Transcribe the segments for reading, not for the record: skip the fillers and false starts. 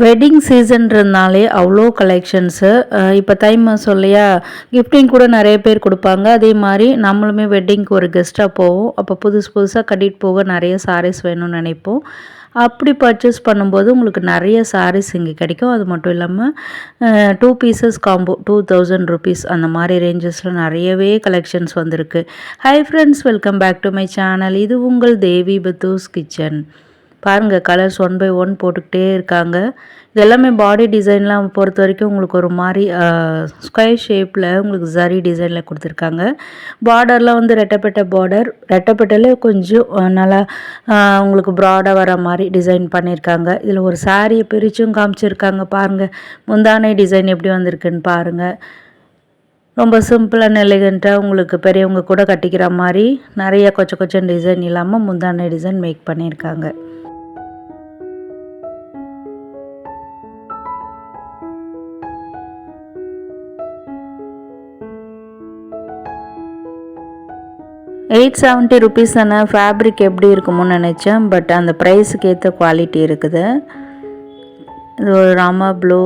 Wedding சீசன்றதுனாலே அவ்வளோ collections. இப்போ தை மாதம் இல்லையா, கிஃப்டிங் கூட நிறைய பேர் கொடுப்பாங்க. அதே மாதிரி நம்மளுமே வெட்டிங்க்கு ஒரு கெஸ்ட்டாக போவோம். அப்போ புதுசு புதுசாக கட்டிட்டு போக நிறைய சாரீஸ் வேணும்னு நினைப்போம். அப்படி பர்ச்சேஸ் பண்ணும்போது உங்களுக்கு நிறைய சாரீஸ் இங்கே கிடைக்கும். அது மட்டும் இல்லாமல் 2 பீசஸ் காம்போ 2000 ருபீஸ் அந்த மாதிரி ரேஞ்சஸில் நிறையவே கலெக்ஷன்ஸ் வந்திருக்கு. Hi friends, welcome back to my channel. இது உங்கள் தேவி பத்தூஸ் கிச்சன். பாருங்கள், கலர்ஸ் 1 பை 1 போட்டுக்கிட்டே இருக்காங்க. இது எல்லாமே பாடி டிசைன்லாம் பொறுத்த வரைக்கும் உங்களுக்கு ஒரு மாதிரி ஸ்கொயர் ஷேப்பில் உங்களுக்கு ஜரி டிசைனில் கொடுத்துருக்காங்க. பார்டர்லாம் வந்து ரெட்டப்பட்ட பார்டர், ரெட்டப்பட்டல கொஞ்சம் நல்லா உங்களுக்கு ப்ராடாக வர மாதிரி டிசைன் பண்ணியிருக்காங்க. இதில் ஒரு சாரியை பிரிச்சும் காமிச்சிருக்காங்க. பாருங்கள், முந்தானை டிசைன் எப்படி வந்திருக்குன்னு பாருங்கள். ரொம்ப சிம்பிள் அண்ட் எலிகண்ட்டாக உங்களுக்கு பெரியவங்க கூட கட்டிக்கிற மாதிரி நிறைய கொச்சம் டிசைன் இல்லாமல் முந்தானை டிசைன் மேக் பண்ணியிருக்காங்க. ₹870 தானே, ஃபேப்ரிக் எப்படி இருக்குமோன்னு நினச்சேன். பட் அந்த ப்ரைஸுக்கு ஏற்ற குவாலிட்டி இருக்குது. இது ஒரு ராமா ப்ளூ,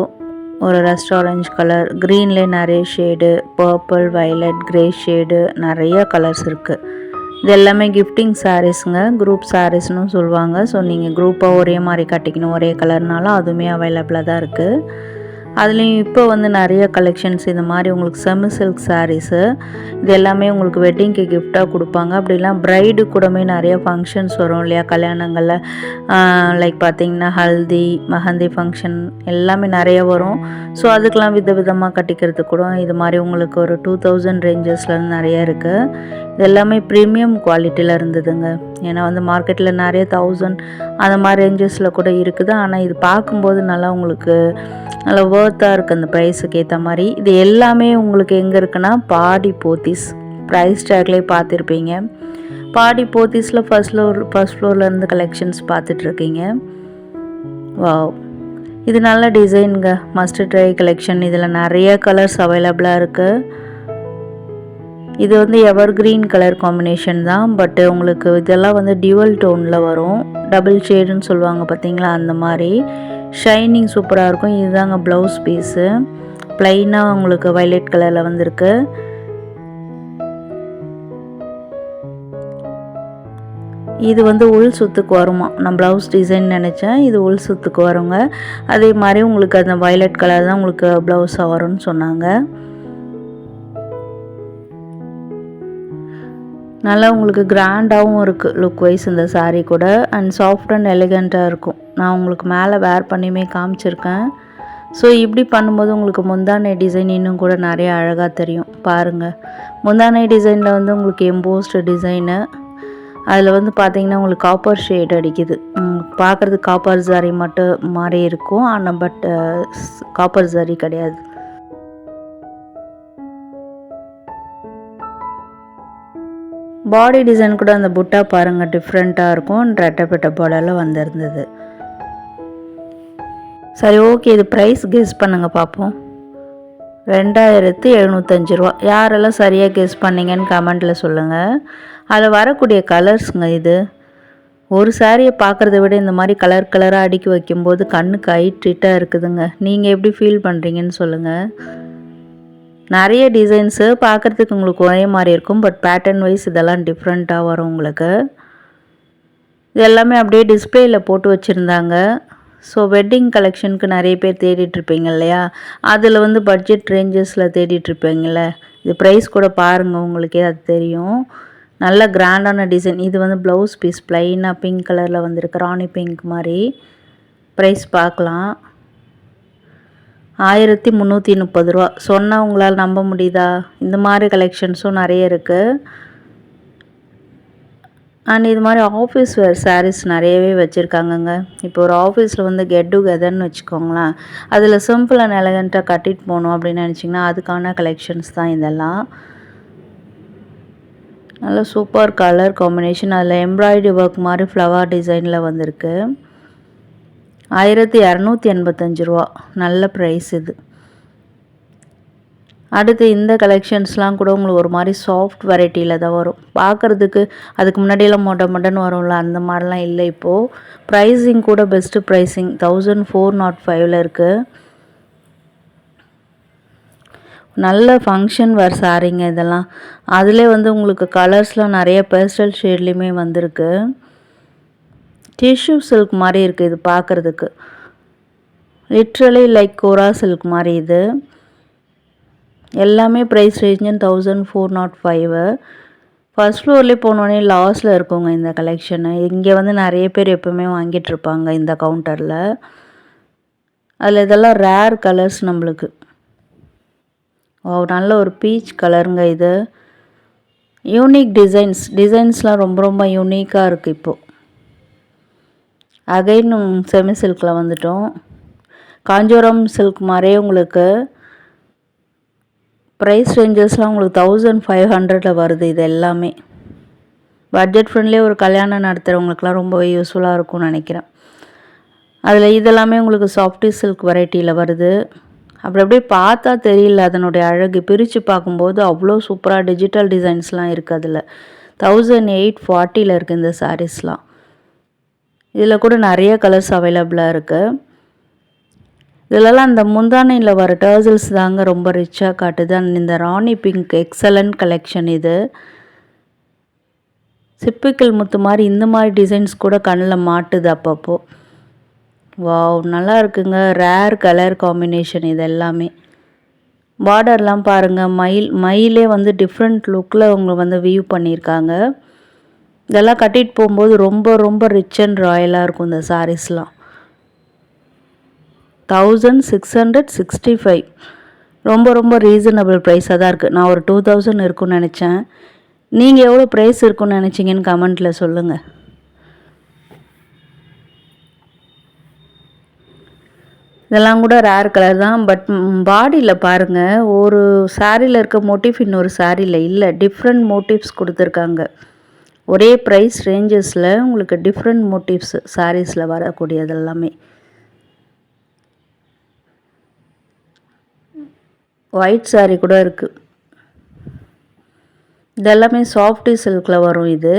ஒரு ரஸ்ட் ஆரஞ்ச் கலர், க்ரீன்லேயே நிறைய shade, purple, violet, grey shade, நிறைய கலர்ஸ் இருக்குது. இது எல்லாமே கிஃப்டிங் சாரீஸுங்க, குரூப் சாரீஸ்னு சொல்லுவாங்க. ஸோ நீங்கள் குரூப்பாக ஒரே மாதிரி கட்டிக்கணும், ஒரே கலர்னாலும் அதுவுமே அவைலபிளாக தான் இருக்குது. அதுலேயும் இப்போ வந்து நிறைய கலெக்ஷன்ஸ் இந்த மாதிரி உங்களுக்கு செமி சில்க் சாரீஸு, இது எல்லாமே உங்களுக்கு வெட்டிங்க்கு கிஃப்டாக கொடுப்பாங்க. அப்படிலாம் ப்ரைடு கூடமே நிறைய ஃபங்க்ஷன்ஸ் வரும் இல்லையா, கல்யாணங்களில். லைக் பார்த்திங்கன்னா ஹல்தி, மெஹந்தி ஃபங்க்ஷன் எல்லாமே நிறைய வரும். ஸோ அதுக்கெலாம் விதமாக கட்டிக்கிறது கூட இது மாதிரி உங்களுக்கு ஒரு 2000 ரேஞ்சஸ்லேருந்து நிறைய இருக்குது. இது எல்லாமே ப்ரீமியம் குவாலிட்டியில் இருந்ததுங்க. ஏன்னா வந்து மார்க்கெட்டில் நிறைய 1000 அந்த மாதிரி ரேஞ்சஸில் கூட இருக்குது. ஆனால் இது பார்க்கும்போது நல்லா உங்களுக்கு நல்லா ஒர்த்தாக இருக்குது அந்த ப்ரைஸுக்கு ஏற்ற மாதிரி. இது எல்லாமே உங்களுக்கு எங்கே இருக்குன்னா பாடி போத்தீஸ். ப்ரைஸ் டேக்லேயே பார்த்துருப்பீங்க. பாடி போத்தீஸில் ஃபர்ஸ்ட் ஃப்ளோர்லேருந்து கலெக்ஷன்ஸ் பார்த்துட்ருக்கீங்க. வாவ், இது நல்ல டிசைனுங்க. Mustard try collection. இதில் நிறைய கலர்ஸ் அவைலபிளாக இருக்குது. இது வந்து எவர் கிரீன் கலர் காம்பினேஷன் தான். பட் உங்களுக்கு இதெல்லாம் வந்து டியூவல் டோனில் வரும். டபுள் ஷேடுன்னு சொல்லுவாங்க பார்த்தீங்களா, அந்த மாதிரி ஷைனிங் சூப்பராக இருக்கும். இதுதாங்க ப்ளவுஸ் பீஸு. ப்ளைனாக உங்களுக்கு வைலட் கலரில் வந்திருக்கு. இது வந்து உள் சுத்துக்கு வருமா, நான் ப்ளவுஸ் டிசைன் நினச்சேன். இது உள் சுத்துக்கு வருங்க. அதே மாதிரி உங்களுக்கு அந்த வைலட் கலர் தான் உங்களுக்கு ப்ளவுஸாக வரும்னு சொன்னாங்க. நல்லா உங்களுக்கு கிராண்டாகவும் இருக்குது லுக் வைஸ் இந்த சாரீ கூட. அண்ட் சாஃப்ட் அண்ட் எலிகண்ட்டாக இருக்கும். நான் உங்களுக்கு மேலே வேர் பண்ணியுமே காமிச்சிருக்கேன். ஸோ இப்படி பண்ணும்போது உங்களுக்கு முந்தானை டிசைன் இன்னும் கூட நிறைய அழகாக தெரியும். பாருங்கள், முந்தானை டிசைனில் வந்து உங்களுக்கு எம்போஸ்டு டிசைனு. அதில் வந்து பார்த்திங்கன்னா உங்களுக்கு காப்பர் ஷேட் அடிக்குது. பார்க்குறதுக்கு காப்பர் சாரி மட்டும் மாதிரி இருக்கும். ஆனால் பட் காப்பர் சாரி கிடையாது. பாடி டிசைன் கூட அந்த புட்டா பாருங்கள் டிஃப்ரெண்ட்டாக இருக்கும். ரெட்டப்பட்ட பார்டரில் வந்திருந்தது. சரி, ஓகே, இது ப்ரைஸ் கெஸ் பண்ணுங்கள் பார்ப்போம். ₹2705. யாரெல்லாம் சரியாக கெஸ் பண்ணிங்கன்னு கமெண்ட்டில் சொல்லுங்கள். அதில் வரக்கூடிய கலர்ஸுங்க. இது ஒரு சாரியை பார்க்குறத விட இந்த மாதிரி கலர் கலராக அடுக்கி வைக்கும்போது கண்ணுக்கு ஹைட்ரிட்டாக இருக்குதுங்க. நீங்கள் எப்படி ஃபீல் பண்ணுறீங்கன்னு சொல்லுங்கள். நிறைய டிசைன்ஸு பார்க்குறதுக்கு உங்களுக்கு ஒரே மாதிரி இருக்கும். பட் பேட்டர்ன் வைஸ் இதெல்லாம் டிஃப்ரெண்ட்டாக வரும் உங்களுக்கு. இது எல்லாமே அப்படியே டிஸ்பிளேயில் போட்டு வச்சுருந்தாங்க. ஸோ வெட்டிங் கலெக்ஷனுக்கு நிறைய பேர் தேடிட்டுருப்பீங்க இல்லையா, அதில் வந்து பட்ஜெட் ரேஞ்சஸில் தேடிட்டுருப்பீங்கள. இது ப்ரைஸ் கூட பாருங்கள், உங்களுக்கே அது தெரியும். நல்ல கிராண்டான டிசைன். இது வந்து ப்ளவுஸ் பீஸ் ப்ளைனாக பிங்க் கலரில் வந்திருக்கு, ராணி பிங்க் மாதிரி. ப்ரைஸ் பார்க்கலாம். ₹1330. சொன்னால் உங்களால் நம்ப முடியுதா? இந்த மாதிரி கலெக்ஷன்ஸும் நிறைய இருக்குது. அண்ட் இது மாதிரி ஆஃபீஸ் வேர் சாரீஸ் நிறையவே வச்சுருக்காங்கங்க. இப்போ ஒரு ஆஃபீஸில் வந்து கெட் டுகெதர்னு வச்சுக்கோங்களேன். அதில் சிம்பிள் அண்ட் எலகண்ட்டாக கட்டிட்டு போகணும் அப்படின்னு நினச்சிங்கன்னா அதுக்கான கலெக்ஷன்ஸ் தான் இதெல்லாம். நல்ல சூப்பர் கலர் காம்பினேஷன். அதில் எம்ப்ராய்டரி ஒர்க் மாதிரி ஃப்ளவர் டிசைனில் வந்திருக்கு. ₹1285. நல்ல ப்ரைஸ் இது. அடுத்து இந்த கலெக்ஷன்ஸ்லாம் கூட உங்களுக்கு ஒரு மாதிரி சாஃப்ட் வெரைட்டியில் தான் வரும். பார்க்குறதுக்கு அதுக்கு முன்னாடியெல்லாம் மொட்டன்னு வரும்ல, அந்த மாதிரிலாம் இல்லை இப்போது. ப்ரைஸிங் கூட பெஸ்ட்டு ப்ரைஸிங் 1405 இருக்குது. நல்ல ஃபங்க்ஷன் வேர் சாரீங்க இதெல்லாம். அதிலே வந்து உங்களுக்கு கலர்ஸ்லாம் நிறைய பேஸ்டல் ஷேட்லேயுமே வந்திருக்கு. டிஷ்யூ சில்க் மாதிரி இருக்குது இது பார்க்குறதுக்கு. லிட்ரலி லைக் கோரா சில்க் மாதிரி இது. எல்லாமே ப்ரைஸ் ரேஞ்சு 1405. ஃபர்ஸ்ட் ஃப்ளோர்லேயே போனோடனே லாஸ்ட்டில் இருக்குங்க இந்த கலெக்ஷனு. இங்கே வந்து நிறைய பேர் எப்போவுமே வாங்கிட்டுருப்பாங்க இந்த கவுண்டரில். அதில் இதெல்லாம் ரேர் கலர்ஸ் நம்மளுக்கு. நல்ல ஒரு பீச் கலருங்க இது. யூனிக் டிசைன்ஸ்லாம் ரொம்ப ரொம்ப யூனிக்காக இருக்குது இப்போது. அகைன் செமி சில்கில் வந்துட்டோம். காஞ்சிபுரம் சில்க் மாதிரியே உங்களுக்கு ப்ரைஸ் ரேஞ்சஸ்லாம் உங்களுக்கு 1500 வருது. இது எல்லாமே பட்ஜெட் ஃப்ரெண்ட்லியே ஒரு கல்யாணம் நடத்துகிறவங்களுக்குலாம் ரொம்பவே யூஸ்ஃபுல்லாக இருக்கும்னு நினைக்கிறேன். அதில் இதெல்லாமே உங்களுக்கு சாஃப்டி சில்க் வெரைட்டியில் வருது. அப்படியே பார்த்தா தெரியல அதனுடைய அழகு. பிரித்து பார்க்கும்போது அவ்வளோ சூப்பராக டிஜிட்டல் டிசைன்ஸ்லாம் இருக்குது. அதில் 1840 இருக்குது இந்த சாரீஸ்லாம். இதில் கூட நிறைய கலர்ஸ் அவைலபிளாக இருக்குது. இதிலலாம் அந்த முந்தானையில் வர டர்சல்ஸ் தாங்க ரொம்ப ரிச்சாக காட்டுது. அண்ட் இந்த ராணி பிங்க் எக்ஸலண்ட் கலெக்ஷன் இது. சிப்பிக்கல் முத்து மாதிரி இந்த மாதிரி டிசைன்ஸ் கூட கண்ணில் மாட்டுது அப்பப்போ. வாவ், நல்லா இருக்குங்க. ரேர் கலர் காம்பினேஷன் இது எல்லாமே. பார்டர்லாம் பாருங்கள், மயிலே வந்து டிஃப்ரெண்ட் லுக்கில் அவங்க வந்து வியூ பண்ணியிருக்காங்க. இதெல்லாம் கட்டிட்டு போகும்போது ரொம்ப ரொம்ப ரிச் அண்ட் ராயலாக இருக்கும் இந்த சாரீஸ்லாம். 1665. ரொம்ப ரொம்ப ரீசனபிள் ப்ரைஸாக தான் இருக்குது. நான் ஒரு 2000 இருக்குன்னு நினச்சேன். நீங்கள் எவ்வளோ ப்ரைஸ் இருக்குன்னு நினச்சிங்கன்னு கமெண்ட்டில் சொல்லுங்கள். இதெல்லாம் கூட ரேர் கலர் தான். பட் பாடியில் பாருங்கள், ஒரு சாரியில் இருக்க மோட்டிவ் இன்னொரு சாரியில் இல்லை. டிஃப்ரெண்ட் மோட்டிவ்ஸ் கொடுத்துருக்காங்க. ஒரே ப்ரைஸ் ரேஞ்சஸில் உங்களுக்கு டிஃப்ரெண்ட் மோட்டிவ்ஸ் சாரீஸில் வரக்கூடியது எல்லாமே. ஒயிட் சாரீ கூட இருக்குது. இதெல்லாமே சாஃப்டி சில்கில் வரும். இது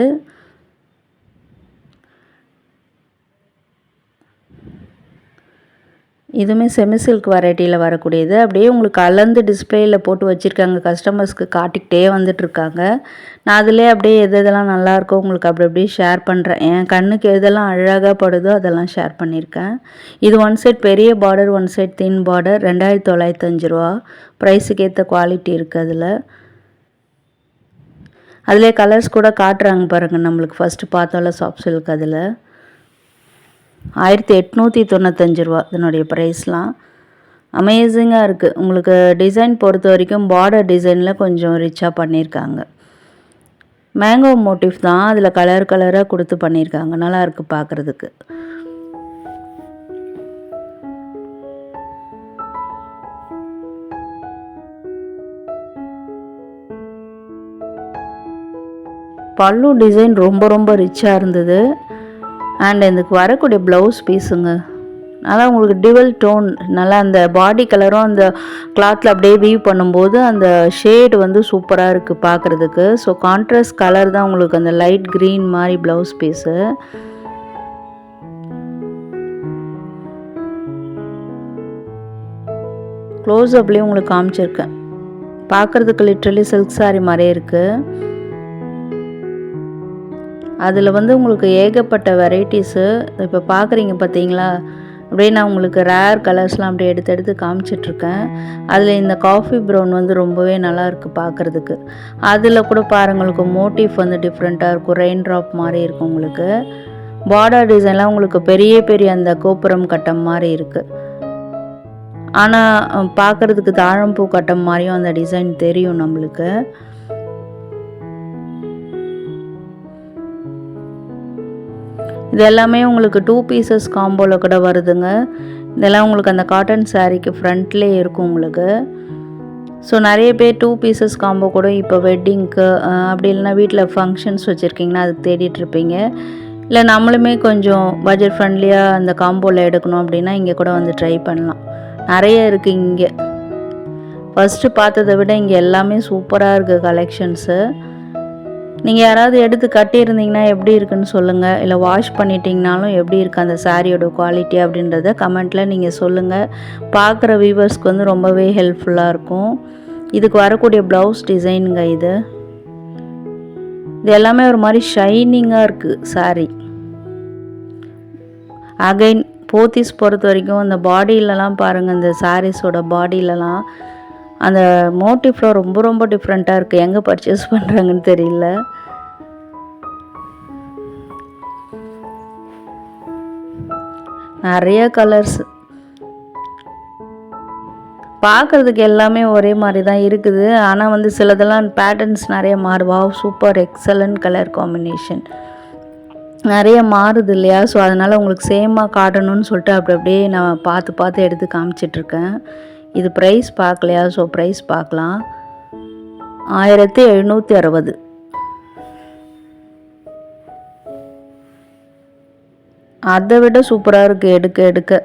இதுவுமே செமி சில்க் வெரைட்டியில் வரக்கூடியது. அப்படியே உங்களுக்கு கலந்து டிஸ்பிளேயில் போட்டு வச்சுருக்காங்க. கஸ்டமர்ஸ்க்கு காட்டிக்கிட்டே வந்துட்டுருக்காங்க. நான் அதிலே அப்படியே எதெல்லாம் நல்லாயிருக்கோ உங்களுக்கு அப்படியே ஷேர் பண்ணுறேன். என் கண்ணுக்கு எதெல்லாம் அழகாக படுதோ அதெல்லாம் ஷேர் பண்ணியிருக்கேன். இது ஒன் சைட் பெரிய பார்டர், ஒன் சைட் தின் பார்டர். 2905 ப்ரைஸுக்கு ஏற்ற குவாலிட்டி இருக்குது. அதிலே கலர்ஸ் கூட காட்டுறாங்க பாருங்கள். நம்மளுக்கு ஃபஸ்ட்டு பார்த்தோம்ல சாஃப்ட் சில்க், அதில் 1895 இதனுடைய ப்ரைஸ்லாம். அமேசிங்காக இருக்குது. உங்களுக்கு டிசைன் பொறுத்த வரைக்கும் பார்டர் டிசைனில் கொஞ்சம் ரிச்சாக பண்ணியிருக்காங்க. மேங்கோ மோட்டிவ் தான், அதில் கலர் கலராக கொடுத்து பண்ணியிருக்காங்க. நல்லா இருக்குது பார்க்குறதுக்கு. பல்லு டிசைன் ரொம்ப ரொம்ப ரிச்சாக இருந்தது. அண்ட் இதுக்கு வரக்கூடிய ப்ளவுஸ் பீஸுங்க நல்லா உங்களுக்கு டிவல் டோன், நல்லா அந்த பாடி கலரும் அந்த கிளாத்தில் அப்படியே வீவ் பண்ணும்போது அந்த ஷேடு வந்து சூப்பராக இருக்குது பார்க்குறதுக்கு. ஸோ கான்ட்ராஸ்ட் கலர் தான் உங்களுக்கு அந்த லைட் க்ரீன் மாதிரி ப்ளவுஸ் பீஸு. க்ளோஸ்அப்லேயும் உங்களுக்கு காமிச்சிருக்கேன். பார்க்குறதுக்கு லிட்ரலி சில்க் சாரி மாதிரியே இருக்குது. அதில் வந்து உங்களுக்கு ஏகப்பட்ட வெரைட்டிஸு இப்போ பார்க்குறீங்க பார்த்தீங்களா. அப்படியே நான் உங்களுக்கு ரேர் கலர்ஸ்லாம் அப்படியே எடுத்து காமிச்சிட்ருக்கேன். அதில் இந்த காஃபி ப்ரௌன் வந்து ரொம்பவே நல்லாயிருக்கு பார்க்குறதுக்கு. அதில் கூட பாருங்கள், உங்களுக்கு மோட்டிவ் வந்து டிஃப்ரெண்ட்டாக இருக்கும். ரெயின் ட்ராப் மாதிரி இருக்கும் உங்களுக்கு. பார்டர் டிசைன்லாம் உங்களுக்கு பெரிய பெரிய அந்த கோபுரம் கட்டம் மாதிரி இருக்குது. ஆனால் பார்க்குறதுக்கு தாழம்பூ கட்டம் மாதிரியும் அந்த டிசைன் தெரியும் நம்மளுக்கு. இது எல்லாமே உங்களுக்கு 2 பீசஸ் காம்போவில் கூட வருதுங்க. இதெல்லாம் உங்களுக்கு அந்த காட்டன் சாரீக்கு ஃப்ரண்ட்லேயே இருக்கும் உங்களுக்கு. ஸோ நிறைய பேர் 2 பீசஸ் காம்போ கூட இப்போ வெட்டிங்க்கு அப்படி இல்லைனா வீட்டில் ஃபங்க்ஷன்ஸ் வச்சுருக்கீங்கன்னா அதுக்கு தேடிட்டுருப்பீங்க. இல்லை நம்மளுமே கொஞ்சம் பட்ஜெட் ஃப்ரெண்ட்லியாக அந்த காம்போவில் எடுக்கணும் அப்படின்னா இங்கே கூட வந்து ட்ரை பண்ணலாம். நிறைய இருக்குது இங்கே. ஃபஸ்ட்டு பார்த்ததை விட இங்கே எல்லாமே சூப்பராக இருக்குது கலெக்ஷன்ஸு. நீங்கள் யாராவது எடுத்து கட்டியிருந்தீங்கன்னா எப்படி இருக்குன்னு சொல்லுங்கள், இல்லை வாஷ் பண்ணிட்டீங்கனாலும் எப்படி இருக்குது அந்த சாரியோட குவாலிட்டி அப்படின்றத கமெண்ட்டில் நீங்கள் சொல்லுங்கள். பார்க்குற வியூவர்ஸ்க்கு வந்து ரொம்பவே ஹெல்ப்ஃபுல்லாக இருக்கும். இதுக்கு வரக்கூடிய ப்ளவுஸ் டிசைனுங்க இது எல்லாமே ஒரு மாதிரி ஷைனிங்காக இருக்குது சாரி. அகைன் போத்தீஸ் பொறுத்த வரைக்கும் இந்த பாடியிலலாம் பாருங்கள், இந்த சாரீஸோட பாடியிலலாம் அந்த மோட்டிஃப்லாம் ரொம்ப ரொம்ப டிஃப்ரெண்ட்டாக இருக்குது. எங்கே பர்ச்சேஸ் பண்ணுறாங்கன்னு தெரியல. நிறைய கலர்ஸ் பார்க்குறதுக்கு எல்லாமே ஒரே மாதிரி தான் இருக்குது. ஆனால் வந்து சிலதெல்லாம் பேட்டர்ன்ஸ் நிறைய மாறுவா. சூப்பர் எக்ஸலண்ட் கலர் காம்பினேஷன் நிறைய மாறுது இல்லையா? ஸோ அதனால் உங்களுக்கு சேமாக காட்டணும்னு சொல்லிட்டு அப்படியே நான் பார்த்து எடுத்து காமிச்சிட்ருக்கேன். இது ப்ரைஸ் பார்க்கலையா? ஸோ ப்ரைஸ் பார்க்கலாம். 1760. அதை விட சூப்பராக இருக்குது எடுக்க.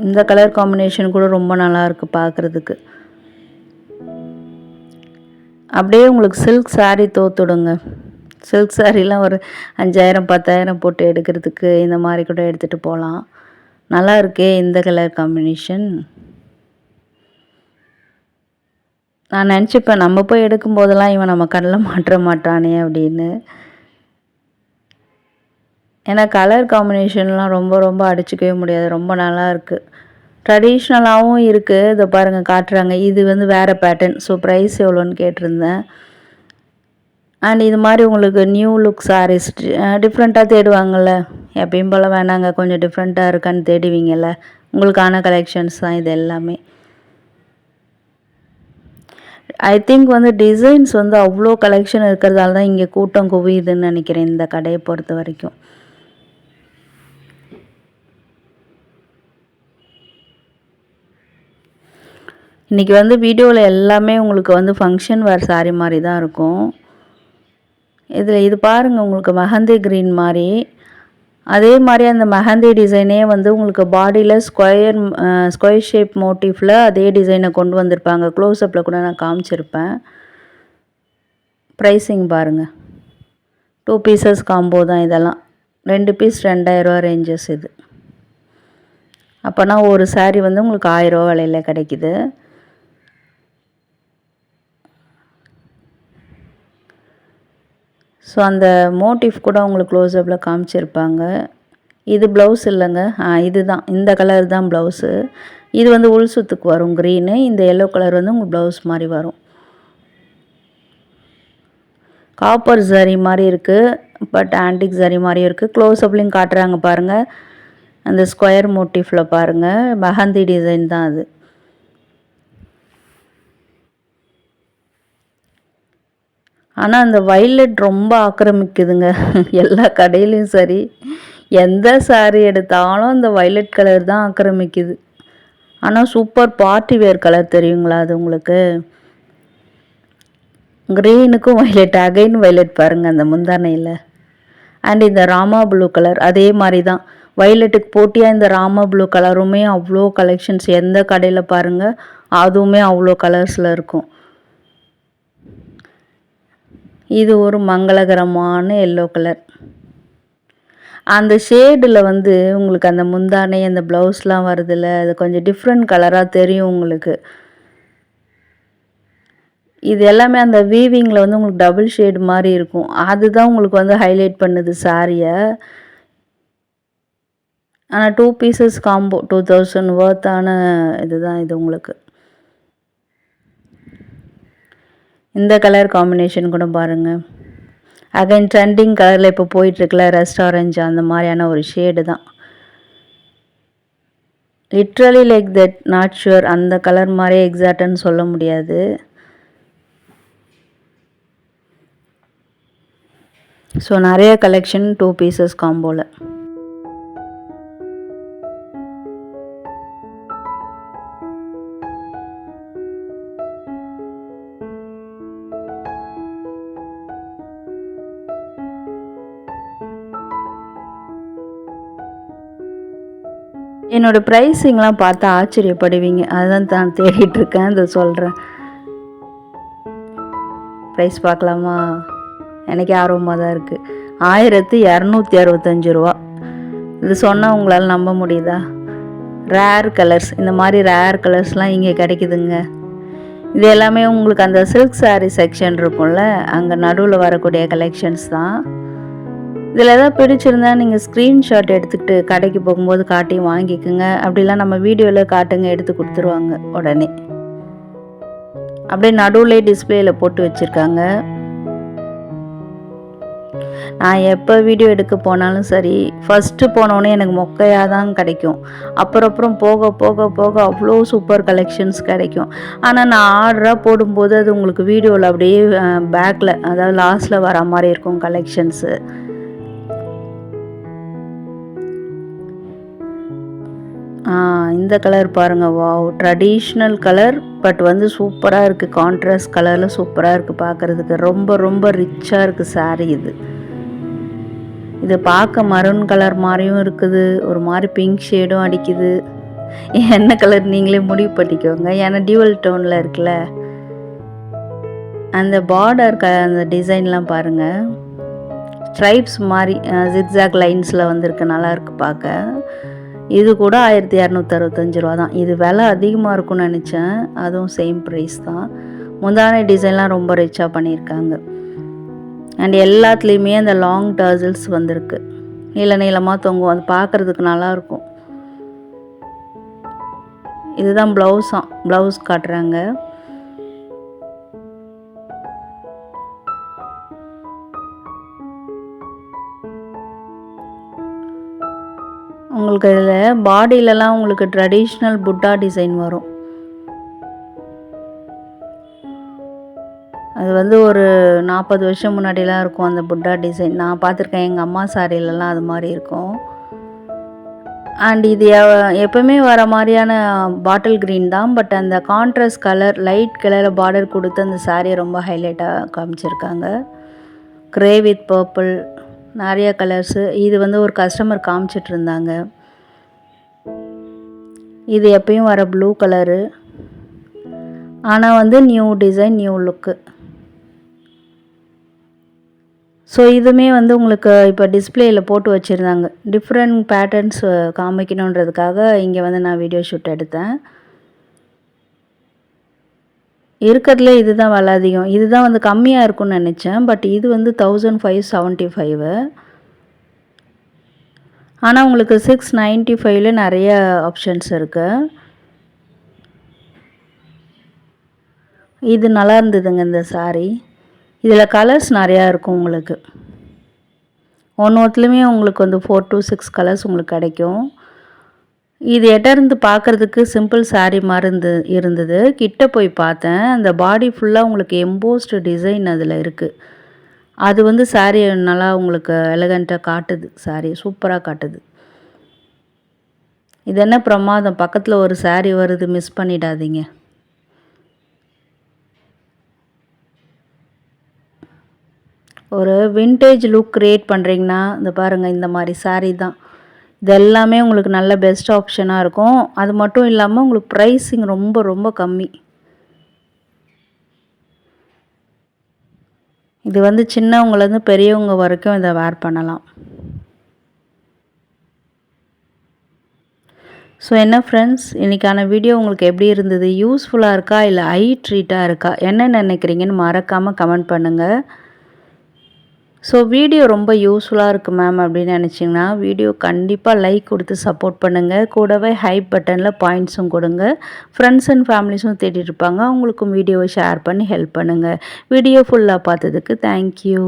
இந்த கலர் காம்பினேஷன் கூட ரொம்ப நல்லா இருக்குது பார்க்குறதுக்கு. அப்படியே உங்களுக்கு சில்க் சாரீ தோத்துடுங்க. சில்க் சாரீலாம் ஒரு 5000 10,000 போட்டு எடுக்கிறதுக்கு இந்த மாதிரி கூட எடுத்துகிட்டு போகலாம். நல்லா இருக்கே இந்த கலர் காம்பினேஷன். நான் நினச்சிப்பேன் நம்ம போய் எடுக்கும்போதெல்லாம் இவன் நம்ம கண்ணில் மாற்ற மாட்டானே அப்படின்னு. ஏன்னா கலர் காம்பினேஷன்லாம் ரொம்ப ரொம்ப அடிச்சுக்கவே முடியாது. ரொம்ப நல்லா இருக்குது. ட்ரெடிஷ்னலாகவும் இருக்குது. இதை பாருங்கள் காட்டுறாங்க. இது வந்து வேறு பேட்டர்ன். ஸோ ப்ரைஸ் எவ்வளோன்னு கேட்டிருந்தேன். அண்ட் இது மாதிரி உங்களுக்கு நியூ லுக் சாரீஸ் டிஃப்ரெண்ட்டாக தேடுவாங்கள்ல, எப்பயும் போல் வேணாங்க கொஞ்சம் டிஃப்ரெண்ட்டாக இருக்கான்னு தேடுவீங்கள்ல, உங்களுக்கான கலெக்ஷன்ஸ் தான் இது எல்லாமே. ஐ திங்க் வந்து டிசைன்ஸ் வந்து அவ்வளோ கலெக்ஷன் இருக்கிறதால தான் இங்கே கூட்டம் குவியுதுன்னு நினைக்கிறேன் இந்த கடையை பொறுத்த வரைக்கும். இன்றைக்கி வந்து வீடியோவில் எல்லாமே உங்களுக்கு வந்து ஃபங்க்ஷன் வேர் சாரீ மாதிரி தான் இருக்கும். இதில் இது பாருங்கள், உங்களுக்கு மெஹந்தி க்ரீன் மாதிரி, அதே மாதிரி அந்த மெஹந்தி டிசைனே வந்து உங்களுக்கு பாடியில் ஸ்கொயர் ஷேப் மோட்டிஃபில் அதே டிசைனை கொண்டு வந்திருப்பாங்க. க்ளோஸ்அப்பில் கூட நான் காமிச்சிருப்பேன். ப்ரைஸிங் பாருங்கள், 2 பீசஸ் காம்போ தான் இதெல்லாம். 2 பீஸ் 2000 ரேஞ்சஸ் இது. அப்போனா ஒரு சாரீ வந்து உங்களுக்கு 1000 விலையில் கிடைக்கிது. ஸோ அந்த மோட்டிவ் கூட உங்களுக்கு க்ளோஸ்அப்பில் காமிச்சிருப்பாங்க. இது ப்ளவுஸ் இல்லைங்க, இதுதான் இந்த கலர் தான் ப்ளவுஸு. இது வந்து உள் சுத்துக்கு வரும் க்ரீனு. இந்த எல்லோ கலர் வந்து உங்களுக்கு ப்ளவுஸ் மாதிரி வரும். காப்பர் ஜரி மாதிரி இருக்குது, பட் ஆன்டிக் ஜரி மாதிரியும் இருக்குது. க்ளோஸ்அப்லேயும் காட்டுறாங்க பாருங்கள். அந்த ஸ்கொயர் மோட்டிஃபில் பாருங்கள், மெஹந்தி டிசைன் தான் அது. ஆனால் அந்த வைலட் ரொம்ப ஆக்கிரமிக்குதுங்க எல்லா கடையிலையும் சரி, எந்த சாரீ எடுத்தாலும் அந்த வைலட் கலர் தான் ஆக்கிரமிக்குது. ஆனால் சூப்பர் பார்ட்டி வேர் கலர் தெரியுங்களா அது உங்களுக்கு? க்ரீனுக்கும் வைலட், அகைன் வைலட் பாருங்கள் அந்த முந்தானையில். அண்ட் இந்த ராமா ப்ளூ கலர் அதே மாதிரி தான். வைலட்டுக்கு போட்டியாக இந்த ராமா ப்ளூ கலருமே அவ்வளோ கலெக்ஷன்ஸ் எந்த கடையில் பாருங்கள் அதுவுமே அவ்வளோ கலர்ஸில் இருக்கும். இது ஒரு மங்களகரமான எல்லோ கலர். அந்த ஷேடில் வந்து உங்களுக்கு அந்த முந்தானை அந்த ப்ளவுஸ்லாம் வருதில்ல, அது கொஞ்சம் டிஃப்ரெண்ட் கலராக தெரியும் உங்களுக்கு. இது எல்லாமே அந்த வீவிங்கில் வந்து உங்களுக்கு டபுள் ஷேடு மாதிரி இருக்கும். அதுதான் உங்களுக்கு வந்து ஹைலைட் பண்ணுது சாரியை. ஆனால் 2 பீசஸ் காம்போ 2000 வர்த்தான இதுதான் இது உங்களுக்கு. இந்த கலர் காம்பினேஷன் கூட பாருங்கள். அகைன் ட்ரெண்டிங் கலரில் இப்போ போயிட்டுருக்குல ரெஸ்ட் ஆரஞ்சு, அந்த மாதிரியான ஒரு ஷேடு தான். Literally like that, not sure அந்த கலர் மாதிரியே எக்ஸாக்டான்னு சொல்ல முடியாது. ஸோ நிறைய கலெக்ஷன் 2 பீசஸ் காம்போவில். என்னோடய ப்ரைஸிங்லாம் பார்த்து ஆச்சரியப்படுவீங்க. அதுதான் தான் தேடிட்டுருக்கேன், இதை சொல்கிறேன். ப்ரைஸ் பார்க்கலாமா? எனக்கே ஆர்வமாக தான் இருக்குது. 1265 ரூபா. இது சொன்னால் உங்களால் நம்ப முடியுதா? ரேர் கலர்ஸ், இந்த மாதிரி ரேர் கலர்ஸ்லாம் இங்கே கிடைக்குதுங்க. இது எல்லாமே உங்களுக்கு அந்த சில்க் சாரீ செக்ஷன் இருக்கும்ல, அங்கே நடுவில் வரக்கூடிய கலெக்ஷன்ஸ் தான். இதில் எதாவது பிடிச்சிருந்தா நீங்கள் ஸ்க்ரீன்ஷாட் எடுத்துக்கிட்டு கடைக்கு போகும்போது காட்டி வாங்கிக்கோங்க. அப்படிலாம் நம்ம வீடியோவில் காட்டுங்க, எடுத்து கொடுத்துருவாங்க உடனே. அப்படியே நடுவில் டிஸ்பிளேயில் போட்டு வச்சுருக்காங்க. நான் எப்போ வீடியோ எடுக்க போனாலும் சரி, ஃபஸ்ட்டு போனோடனே எனக்கு மொக்கையாக தான் கிடைக்கும். அப்புறம் போக போக போக அவ்வளோ சூப்பர் கலெக்ஷன்ஸ் கிடைக்கும். ஆனால் நான் ஆர்டராக போடும்போது அது உங்களுக்கு வீடியோவில் அப்படியே பேக்கில், அதாவது லாஸ்ட்டில் வர மாதிரி இருக்கும் கலெக்ஷன்ஸு. இந்த கலர் பாருங்கள், வாவ், ட்ரெடிஷ்னல் கலர், பட் வந்து சூப்பராக இருக்குது. கான்ட்ராஸ்ட் கலரில் சூப்பராக இருக்குது பார்க்குறதுக்கு. ரொம்ப ரொம்ப ரிச்சாக இருக்குது சாரீ இது. இது பார்க்க மரூன் கலர் மாதிரியும் இருக்குது, ஒரு மாதிரி பிங்க் ஷேடும் அடிக்குது. என்ன கலர் நீங்களே முடிவு பண்ணிக்கோங்க, ஏன்னா டியூவல் டோனில் இருக்குல்ல. அந்த பார்டர் அந்த டிசைன்லாம் பாருங்கள், ஸ்ட்ரைப்ஸ் மாதிரி ஜிக்ஸாக் லைன்ஸில் வந்திருக்கு, நல்லாயிருக்கு பார்க்க. இது கூட 1265 ரூபா தான். இது விலை அதிகமாக இருக்கும்னு நினச்சேன், அதுவும் சேம் ப்ரைஸ் தான். முந்தானை டிசைன்லாம் ரொம்ப ரிச்சாக பண்ணியிருக்காங்க. அண்ட் எல்லாத்துலேயுமே அந்த லாங் டர்சல்ஸ் வந்திருக்கு, நீளமாக தொங்கும், அது பார்க்குறதுக்கு நல்லாயிருக்கும். இதுதான் ப்ளவுஸ் காட்டுறாங்க. உங்களுக்கு இதில் பாடியிலலாம் உங்களுக்கு ட்ரெடிஷ்னல் புட்டா டிசைன் வரும். அது வந்து ஒரு 40 வருஷம் முன்னாடிலாம் இருக்கும் அந்த புட்டா டிசைன். நான் பார்த்துருக்கேன், எங்கள் அம்மா சாரிலலாம் அது மாதிரி இருக்கும். அண்ட் இது எப்போவுமே வர மாதிரியான பாட்டில் க்ரீன் தான், பட் அந்த கான்ட்ராஸ்ட் கலர், லைட் கலரில் பார்டர் கொடுத்து அந்த சாரியை ரொம்ப ஹைலைட்டாக காமிச்சிருக்காங்க. க்ரே வித் பர்பிள், நிறைய கலர்ஸு. இது வந்து ஒரு கஸ்டமர் காமிச்சிட்டு இருந்தாங்க. இது எப்பயும் வர ப்ளூ கலரு, ஆனால் வந்து நியூ டிசைன், நியூ லுக்கு. ஸோ இதுவுமே வந்து உங்களுக்கு இப்போ டிஸ்பிளேயில் போட்டு வச்சுருந்தாங்க. டிஃப்ரெண்ட் பேட்டர்ன்ஸ் காமிக்கணுன்றதுக்காக இங்கே வந்து நான் வீடியோ ஷூட் எடுத்தேன். இருக்கிறதுல இது தான் விலை அதிகம். இது தான் வந்து கம்மியாக இருக்கும்னு நினச்சேன், பட் இது வந்து 1575. ஆனால் உங்களுக்கு 695ல் நிறைய ஆப்ஷன்ஸ் இருக்குது. இது நல்லா இருந்ததுங்க இந்த சாரீ. இதில் கலர்ஸ் நிறையா இருக்கும் உங்களுக்கு. ஒன்றுத்துலேயுமே உங்களுக்கு வந்து 4 to 6 கலர்ஸ் உங்களுக்கு கிடைக்கும். இது எட்டேருந்து பார்க்குறதுக்கு சிம்பிள் சாரீ மாதிரி இருந்தது. கிட்ட போய் பார்த்தேன், அந்த பாடி ஃபுல்லாக உங்களுக்கு எம்போஸ்டு டிசைன் அதில் இருக்குது. அது வந்து சாரீ நல்லா உங்களுக்கு எலகண்ட்டாக காட்டுது, சாரீ சூப்பராக காட்டுது. இது என்ன பிரமாதம், பக்கத்தில் ஒரு சாரீ வருது, மிஸ் பண்ணிடாதீங்க. ஒரு விண்டேஜ் லுக் க்ரியேட் பண்ணுறீங்கன்னா இந்த பாருங்கள், இந்த மாதிரி சாரீ தான். இது எல்லாமே உங்களுக்கு நல்ல பெஸ்ட் ஆப்ஷனாக இருக்கும். அது மட்டும் இல்லாமல் உங்களுக்கு ப்ரைஸிங் ரொம்ப ரொம்ப கம்மி. இது வந்து சின்னவங்கலேருந்து பெரியவங்க வரைக்கும் இதை வேர் பண்ணலாம். ஸோ என்ன ஃப்ரெண்ட்ஸ், இன்றைக்கான வீடியோ உங்களுக்கு எப்படி இருந்தது? யூஸ்ஃபுல்லாக இருக்கா இல்லை ஐ ட்ரீட்டாக இருக்கா? என்ன நினைக்கிறீங்கன்னு மறக்காமல் கமெண்ட் பண்ணுங்கள். ஸோ வீடியோ ரொம்ப யூஸ்ஃபுல்லாக இருக்குது மேம் அப்படின்னு நினச்சிங்கன்னா வீடியோ கண்டிப்பாக லைக் கொடுத்து சப்போர்ட் பண்ணுங்கள். கூடவே ஹைப் பட்டனில் பாயிண்ட்ஸும் கொடுங்க. ஃப்ரெண்ட்ஸ் அண்ட் ஃபேமிலிஸும் தேடிட்டு இருப்பாங்க, அவங்களுக்கும் வீடியோவை ஷேர் பண்ணி ஹெல்ப் பண்ணுங்கள். வீடியோ ஃபுல்லாக பார்த்ததுக்கு தேங்க்யூ.